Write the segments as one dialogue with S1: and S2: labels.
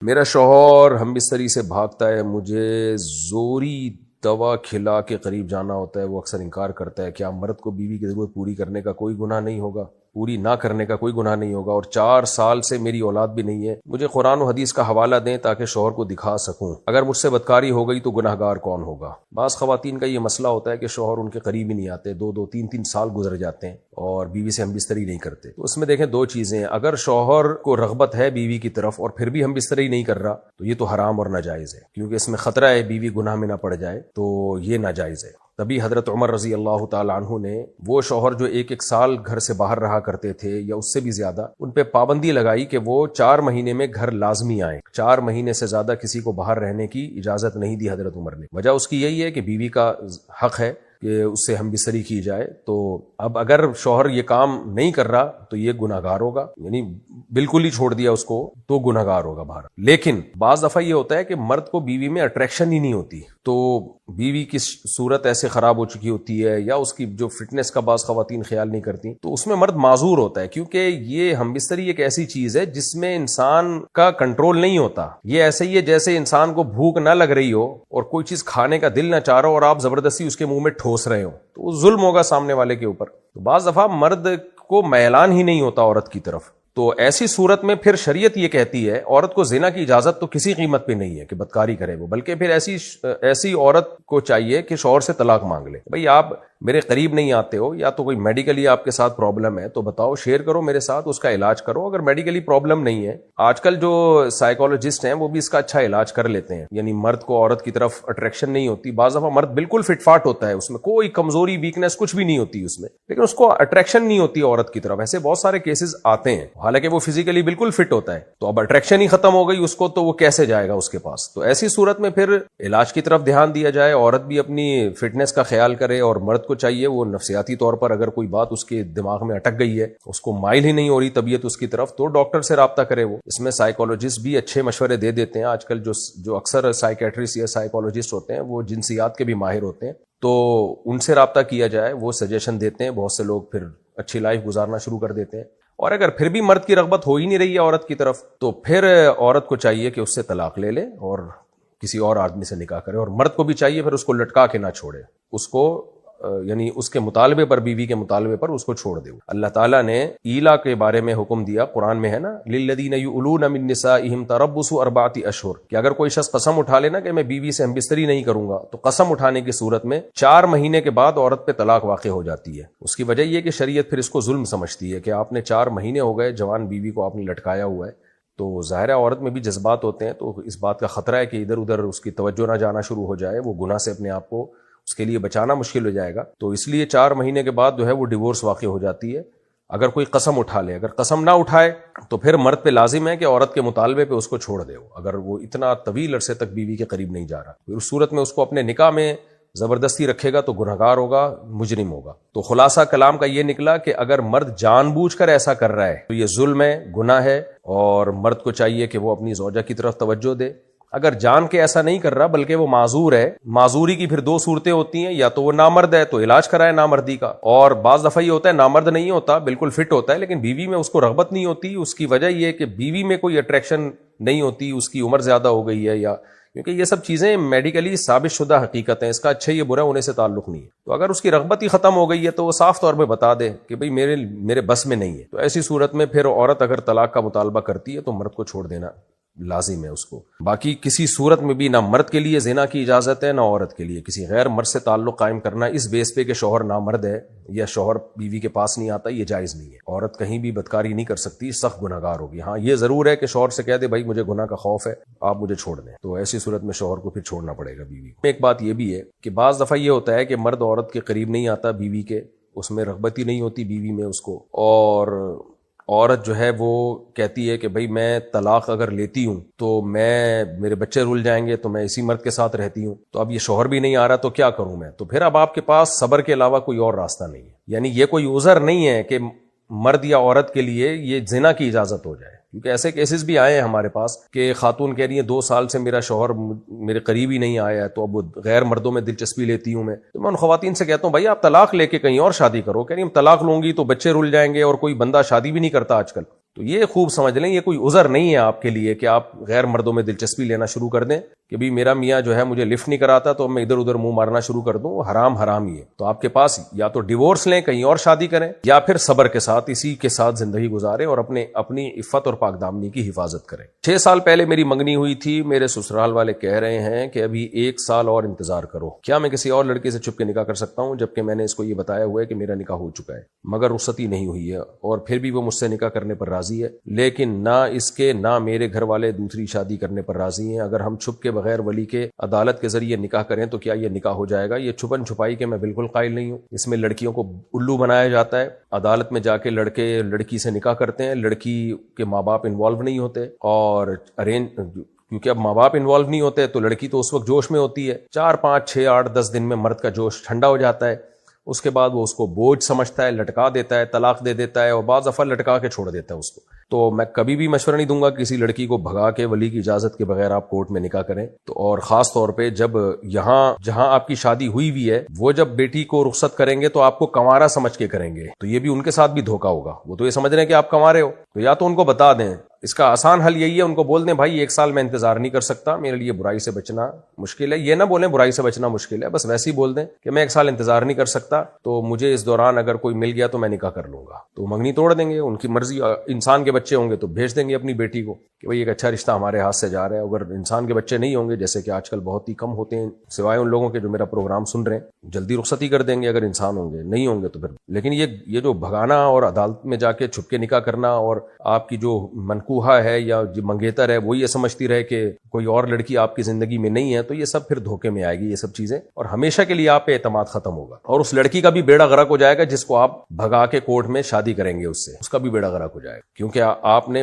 S1: میرا شوہر ہم بستری سے بھاگتا ہے، مجھے زوری دوا کھلا کے قریب جانا ہوتا ہے، وہ اکثر انکار کرتا ہے۔ کیا مرد کو بیوی کی ضرورت پوری کرنے کا کوئی گناہ نہیں ہوگا؟ پوری نہ کرنے کا کوئی گناہ نہیں ہوگا، اور 4 سال سے میری اولاد بھی نہیں ہے۔ مجھے قرآن و حدیث کا حوالہ دیں تاکہ شوہر کو دکھا سکوں، اگر مجھ سے بدکاری ہو گئی تو گناہگار کون ہوگا؟ بعض خواتین کا یہ مسئلہ ہوتا ہے کہ شوہر ان کے قریب ہی نہیں آتے، 2 3 سال گزر جاتے ہیں اور بیوی سے ہم بستری نہیں کرتے۔ تو اس میں دیکھیں 2 چیزیں، اگر شوہر کو رغبت ہے بیوی کی طرف اور پھر بھی ہم بستری نہیں کر رہا تو یہ تو حرام اور ناجائز ہے، کیونکہ اس میں خطرہ ہے بیوی گناہ میں نہ پڑ جائے، تو یہ ناجائز ہے۔ تبھی حضرت عمر رضی اللہ تعالی عنہ نے وہ شوہر جو 1 سال گھر سے باہر رہا کرتے تھے یا اس سے بھی زیادہ، ان پہ پابندی لگائی کہ وہ 4 مہینے میں گھر لازمی آئیں۔ 4 مہینے سے زیادہ کسی کو باہر رہنے کی اجازت نہیں دی حضرت عمر نے۔ وجہ اس کی یہی ہے کہ بیوی کا حق ہے کہ اس سے ہم بستری کی جائے، تو اب اگر شوہر یہ کام نہیں کر رہا تو یہ گناہگار ہوگا، یعنی بالکل ہی چھوڑ دیا اس کو تو گناہگار ہوگا باہر۔ لیکن بعض دفعہ یہ ہوتا ہے کہ مرد کو بیوی میں اٹریکشن ہی نہیں ہوتی، تو بیوی کی صورت ایسے خراب ہو چکی ہوتی ہے یا اس کی جو فٹنس کا بعض خواتین خیال نہیں کرتی، تو اس میں مرد معذور ہوتا ہے، کیونکہ یہ ہم بستری ایک ایسی چیز ہے جس میں انسان کا کنٹرول نہیں ہوتا۔ یہ ایسے ہی ہے جیسے انسان کو بھوک نہ لگ رہی ہو اور کوئی چیز کھانے کا دل نہ چاہ رہا ہو اور آپ زبردستی اس کے منہ میں ٹھوس رہے ہو، تو وہ ظلم ہوگا سامنے والے کے اوپر۔ تو بعض دفعہ مرد کو میلان ہی نہیں ہوتا عورت کی طرف، تو ایسی صورت میں پھر شریعت یہ کہتی ہے عورت کو زنا کی اجازت تو کسی قیمت پہ نہیں ہے کہ بدکاری کرے وہ، بلکہ پھر ایسی عورت کو چاہیے کہ شوہر سے طلاق مانگ لے۔ بھئی آپ میرے قریب نہیں آتے ہو یا تو کوئی میڈیکلی آپ کے ساتھ پرابلم ہے تو بتاؤ، شیئر کرو میرے ساتھ، اس کا علاج کرو۔ اگر میڈیکلی پرابلم نہیں ہے، آج کل جو سائیکالوجسٹ ہیں وہ بھی اس کا اچھا علاج کر لیتے ہیں، یعنی مرد کو عورت کی طرف اٹریکشن نہیں ہوتی۔ بعض دفعہ مرد بالکل فٹ فاٹ ہوتا ہے، اس میں کوئی کمزوری ویکنس کچھ بھی نہیں ہوتی اس میں، لیکن اس کو اٹریکشن نہیں ہوتی عورت کی طرف۔ ایسے بہت سارے کیسز آتے ہیں، حالانکہ وہ فزیکلی بالکل فٹ ہوتا ہے، تو اب اٹریکشن ہی ختم ہو گئی اس کو، تو وہ کیسے جائے گا اس کے پاس؟ تو ایسی صورت میں پھر علاج کی طرف دھیان دیا جائے، عورت بھی اپنی فٹنس کا خیال کرے، اور مرد کو چاہیے وہ نفسیاتی طور پر اگر کوئی بات اس کے دماغ میں اٹک گئی ہے، اس کو مائل ہی نہیں ہو رہی طبیعت اس کی طرف، تو ڈاکٹر سے رابطہ کرے وہ۔ اس میں سائیکالوجسٹ بھی اچھے مشورے دے دیتے ہیں، آج کل جو اکثر سائیکیٹرسٹ یا سائیکالوجسٹ ہوتے ہیں وہ جنسیات کے بھی ماہر ہوتے ہیں، تو ان سے رابطہ کیا جائے، وہ سجیشن دیتے ہیں، بہت سے لوگ پھر اچھی لائف گزارنا شروع کر دیتے ہیں۔ اور اگر پھر بھی مرد کی رغبت ہو ہی نہیں رہی ہے عورت کی طرف، تو پھر عورت کو چاہیے کہ اس سے طلاق لے لے اور کسی اور آدمی سے نکاح کرے، اور مرد کو بھی چاہیے پھر اس کو لٹکا کے نہ چھوڑے، اس کو یعنی اس کے مطالبے پر، بیوی کے مطالبے پر اس کو چھوڑ دے۔ اللہ تعالیٰ نے ایلا کے بارے میں حکم دیا، قرآن میں ہے نا، للذین یؤلون من نسائہم تربص 4 اشہر، کہ اگر کوئی شخص قسم اٹھا لینا کہ میں بیوی سے ہم بستری نہیں کروں گا، تو قسم اٹھانے کی صورت میں 4 مہینے کے بعد عورت پہ طلاق واقع ہو جاتی ہے۔ اس کی وجہ یہ کہ شریعت پھر اس کو ظلم سمجھتی ہے کہ آپ نے 4 مہینے ہو گئے جوان بیوی کو آپ نے لٹکایا ہوا ہے، تو ظاہر ہے عورت میں بھی جذبات ہوتے ہیں، تو اس بات کا خطرہ ہے کہ ادھر ادھر اس کی توجہ نہ جانا شروع ہو جائے، وہ گناہ سے اپنے آپ کو اس کے لیے بچانا مشکل ہو جائے گا، تو اس لیے 4 مہینے کے بعد جو ہے وہ ڈیورس واقع ہو جاتی ہے اگر کوئی قسم اٹھا لے۔ اگر قسم نہ اٹھائے تو پھر مرد پہ لازم ہے کہ عورت کے مطالبے پہ اس کو چھوڑ دے، اگر وہ اتنا طویل عرصے تک بیوی کے قریب نہیں جا رہا، پھر اس صورت میں اس کو اپنے نکاح میں زبردستی رکھے گا تو گنہگار ہوگا، مجرم ہوگا۔ تو خلاصہ کلام کا یہ نکلا کہ اگر مرد جان بوجھ کر ایسا کر رہا ہے تو یہ ظلم ہے، گناہ ہے، اور مرد کو چاہیے کہ وہ اپنی زوجہ کی طرف توجہ دے۔ اگر جان کے ایسا نہیں کر رہا بلکہ وہ معذور ہے، معذوری کی پھر 2 صورتیں ہوتی ہیں، یا تو وہ نامرد ہے تو علاج کرائے نامردی کا، اور بعض دفعہ یہ ہوتا ہے نامرد نہیں ہوتا، بالکل فٹ ہوتا ہے لیکن بیوی میں اس کو رغبت نہیں ہوتی۔ اس کی وجہ یہ کہ بیوی میں کوئی اٹریکشن نہیں ہوتی، اس کی عمر زیادہ ہو گئی ہے، یا کیونکہ یہ سب چیزیں میڈیکلی ثابت شدہ حقیقت ہیں، اس کا اچھا یہ برا ہونے سے تعلق نہیں ہے۔ تو اگر اس کی رغبت ہی ختم ہو گئی ہے تو وہ صاف طور پہ بتا دے کہ بھئی میرے بس میں نہیں ہے، تو ایسی صورت میں پھر عورت اگر طلاق کا مطالبہ کرتی ہے تو مرد کو چھوڑ دینا لازم ہے اس کو۔ باقی کسی صورت میں بھی نہ مرد کے لیے زنا کی اجازت ہے نہ عورت کے لیے کسی غیر مرد سے تعلق قائم کرنا اس بیس پہ کہ شوہر نامرد ہے یا شوہر بیوی کے پاس نہیں آتا، یہ جائز نہیں ہے۔ عورت کہیں بھی بدکاری نہیں کر سکتی، سخت گناہگار ہوگی۔ ہاں یہ ضرور ہے کہ شوہر سے کہہ دے بھائی مجھے گناہ کا خوف ہے، آپ مجھے چھوڑ دیں، تو ایسی صورت میں شوہر کو پھر چھوڑنا پڑے گا بیوی کو۔ ایک بات یہ بھی ہے کہ بعض دفعہ یہ ہوتا ہے کہ مرد عورت کے قریب نہیں آتا بیوی کے، اس میں رغبت ہی نہیں ہوتی بیوی میں اس کو، اور عورت جو ہے وہ کہتی ہے کہ بھئی میں طلاق اگر لیتی ہوں تو میرے بچے رول جائیں گے، تو میں اسی مرد کے ساتھ رہتی ہوں، تو اب یہ شوہر بھی نہیں آ رہا تو کیا کروں میں؟ تو پھر اب آپ کے پاس صبر کے علاوہ کوئی اور راستہ نہیں ہے، یعنی یہ کوئی عذر نہیں ہے کہ مرد یا عورت کے لیے یہ زنا کی اجازت ہو جائے، کیونکہ ایسے کیسز بھی آئے ہیں ہمارے پاس کہ خاتون کہہ رہی ہیں 2 سال سے میرا شوہر میرے قریب ہی نہیں آیا ہے، تو اب غیر مردوں میں دلچسپی لیتی ہوں میں، تو میں ان خواتین سے کہتا ہوں بھائی آپ طلاق لے کے کہیں اور شادی کرو، کہہ رہی ہم طلاق لوں گی تو بچے رول جائیں گے، اور کوئی بندہ شادی بھی نہیں کرتا آج کل، تو یہ خوب سمجھ لیں یہ کوئی عذر نہیں ہے آپ کے لیے کہ آپ غیر مردوں میں دلچسپی لینا شروع کر دیں کہ بھی میرا میاں جو ہے مجھے لفٹ نہیں کراتا تو میں ادھر ادھر منہ مارنا شروع کر دوں. وہ حرام ہی ہے. تو آپ کے پاس یا تو ڈیورس لیں, کہیں اور شادی کریں, یا پھر صبر کے ساتھ اسی کے ساتھ زندگی گزاریں اور اپنی عفت اور پاک دامنی کی حفاظت کریں. 6 سال پہلے میری منگنی ہوئی تھی, میرے سسرال والے کہہ رہے ہیں کہ ابھی 1 سال اور انتظار کرو. کیا میں کسی اور لڑکے سے چھپ کے نکاح کر سکتا ہوں جبکہ میں نے اس کو یہ بتایا ہوا ہے کہ میرا نکاح ہو چکا ہے مگر رخصتی نہیں ہوئی ہے, اور پھر بھی وہ مجھ سے نکاح کرنے پر راضی ہے, لیکن نہ اس کے نہ میرے گھر والے دوسری شادی کرنے پر راضی ہیں. اگر ہم چھپ کے بغیر ولی کے عدالت کے ذریعے نکاح کریں تو کیا یہ نکاح ہو جائے گا؟ یہ چھپن چھپائی کے میں بالکل قائل نہیں ہوں. اس میں لڑکیوں کو الو بنایا جاتا ہے, عدالت میں جا کے لڑکے لڑکی سے نکاح کرتے ہیں, لڑکی کے ماں باپ انوالو نہیں ہوتے, اور کیونکہ اب ماں باپ انوالو نہیں ہوتے تو لڑکی تو اس وقت جوش میں ہوتی ہے, 4 5 6 8 10 دن میں مرد کا جوش ٹھنڈا ہو جاتا ہے. اس کے بعد وہ اس کو بوجھ سمجھتا ہے, لٹکا دیتا ہے, طلاق دے دیتا ہے, اور بعض دفعہ لٹکا کے چھوڑ دیتا ہے اس کو. تو میں کبھی بھی مشورہ نہیں دوں گا کسی لڑکی کو بھگا کے ولی کی اجازت کے بغیر آپ کورٹ میں نکاح کریں. تو اور خاص طور پہ جب جہاں آپ کی شادی ہوئی بھی ہے وہ جب بیٹی کو رخصت کریں گے تو آپ کو کنوارا سمجھ کے کریں گے, تو یہ بھی ان کے ساتھ بھی دھوکا ہوگا. وہ تو یہ سمجھ رہے ہیں کہ آپ کنوارے ہو, تو یا تو ان کو بتا دیں. اس کا آسان حل یہی ہے, ان کو بول دیں بھائی 1 سال میں انتظار نہیں کر سکتا, میرے لیے برائی سے بچنا مشکل ہے. یہ نہ بولیں برائی سے بچنا مشکل ہے, بس ویسے ہی بول دیں کہ میں 1 سال انتظار نہیں کر سکتا, تو مجھے اس دوران اگر کوئی مل گیا تو میں نکاح کر لوں گا. تو منگنی توڑ دیں گے, ان کی مرضی. انسان کے بچے ہوں گے تو بھیج دیں گے اپنی بیٹی کو کہ بھئی ایک اچھا رشتہ ہمارے ہاتھ سے جا رہا ہے. اگر انسان کے بچے نہیں ہوں گے, جیسے کہ آج کل بہت ہی کم ہوتے ہیں سوائے ان لوگوں کے جو میرا پروگرام سن رہے ہیں, جلدی رخصتی کر دیں گے اگر انسان ہوں گے. نہیں ہوں گے تو پھر. لیکن یہ جو بھگانا اور عدالت میں جا کے چھپ کے نکاح کرنا, اور آپ کی جو منکوحہ ہے یا جو منگیتر ہے وہ یہ سمجھتی رہے کہ کوئی اور لڑکی آپ کی زندگی میں نہیں ہے, تو یہ سب پھر دھوکے میں آئے گی یہ سب چیزیں, اور ہمیشہ کے لیے آپ پہ اعتماد ختم ہوگا, اور اس لڑکی کا بھی بیڑا غرق ہو جائے گا جس کو آپ بھگا کے کورٹ میں شادی کریں گے اس کا بھی بیڑا غرق ہو جائے گا, کیونکہ آپ نے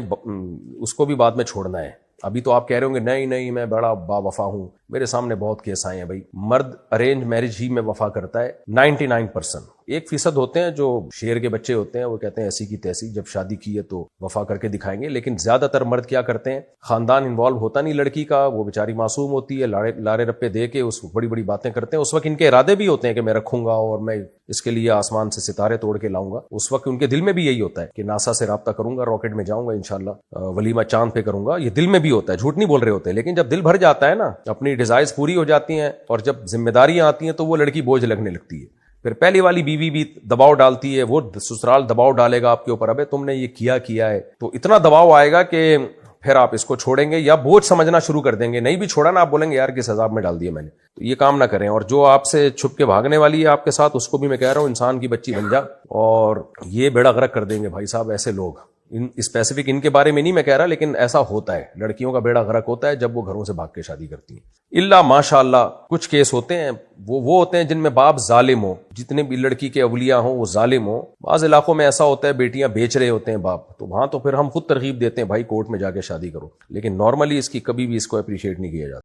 S1: اس کو بھی بعد میں چھوڑنا ہے. ابھی تو آپ کہہ رہے ہوں گے نہیں میں بڑا با وفا ہوں, میرے سامنے بہت کیس آئے ہیں. بھائی مرد ارینج میرج ہی میں وفا کرتا ہے 99%. 1% ہوتے ہیں جو شیر کے بچے ہوتے ہیں, وہ کہتے ہیں ایسی کی تیسی, جب شادی کی ہے تو وفا کر کے دکھائیں گے. لیکن زیادہ تر مرد کیا کرتے ہیں, خاندان انوالو ہوتا نہیں لڑکی کا, وہ بیچاری معصوم ہوتی ہے, لارے رپے دے کے اس کو بڑی بڑی باتیں کرتے ہیں. اس وقت ان کے ارادے بھی ہوتے ہیں کہ میں رکھوں گا اور میں اس کے لیے آسمان سے ستارے توڑ کے لاؤں گا. اس وقت ان کے دل میں بھی یہی ہوتا ہے کہ ناسا سے رابطہ کروں گا, راکٹ میں جاؤں گا انشاءاللہ, ولیمہ چاند پہ کروں گا. یہ دل میں بھی ہوتا ہے, جھوٹ نہیں بول رہے ہوتے. لیکن جب دل بھر جاتا ہے نا, اپنی ڈیزائرز پوری ہو جاتی ہیں, اور جب ذمہ داریاں آتی ہیں تو وہ لڑکی بوجھ لگنے لگتی ہے. پھر پہلی والی بیوی بھی دباؤ ڈالتی ہے, وہ سسرال دباؤ ڈالے گا آپ کے اوپر, ابے تم نے یہ کیا ہے, تو اتنا دباؤ آئے گا کہ پھر آپ اس کو چھوڑیں گے یا بوجھ سمجھنا شروع کر دیں گے. نہیں بھی چھوڑا نا, آپ بولیں گے یار کس عذاب میں ڈال دیا میں نے. تو یہ کام نہ کریں. اور جو آپ سے چھپ کے بھاگنے والی ہے آپ کے ساتھ, اس کو بھی میں کہہ رہا ہوں انسان کی بچی بن جا, اور یہ بیڑا غرق کر دیں گے بھائی صاحب ایسے لوگ. اسپیسیفک ان کے بارے میں نہیں میں کہہ رہا, لیکن ایسا ہوتا ہے, لڑکیوں کا بیڑا غرق ہوتا ہے جب وہ گھروں سے بھاگ کے شادی کرتی ہیں. اللہ ماشاء اللہ کچھ کیس ہوتے ہیں وہ ہوتے ہیں جن میں باپ ظالم ہو, جتنے بھی لڑکی کے اولیاء ہوں وہ ظالم ہو. بعض علاقوں میں ایسا ہوتا ہے بیٹیاں بیچ رہے ہوتے ہیں باپ, تو وہاں تو پھر ہم خود ترغیب دیتے ہیں بھائی کورٹ میں جا کے شادی کرو. لیکن نارملی اس کی کبھی بھی اس کو اپریشیٹ نہیں کیا جاتا.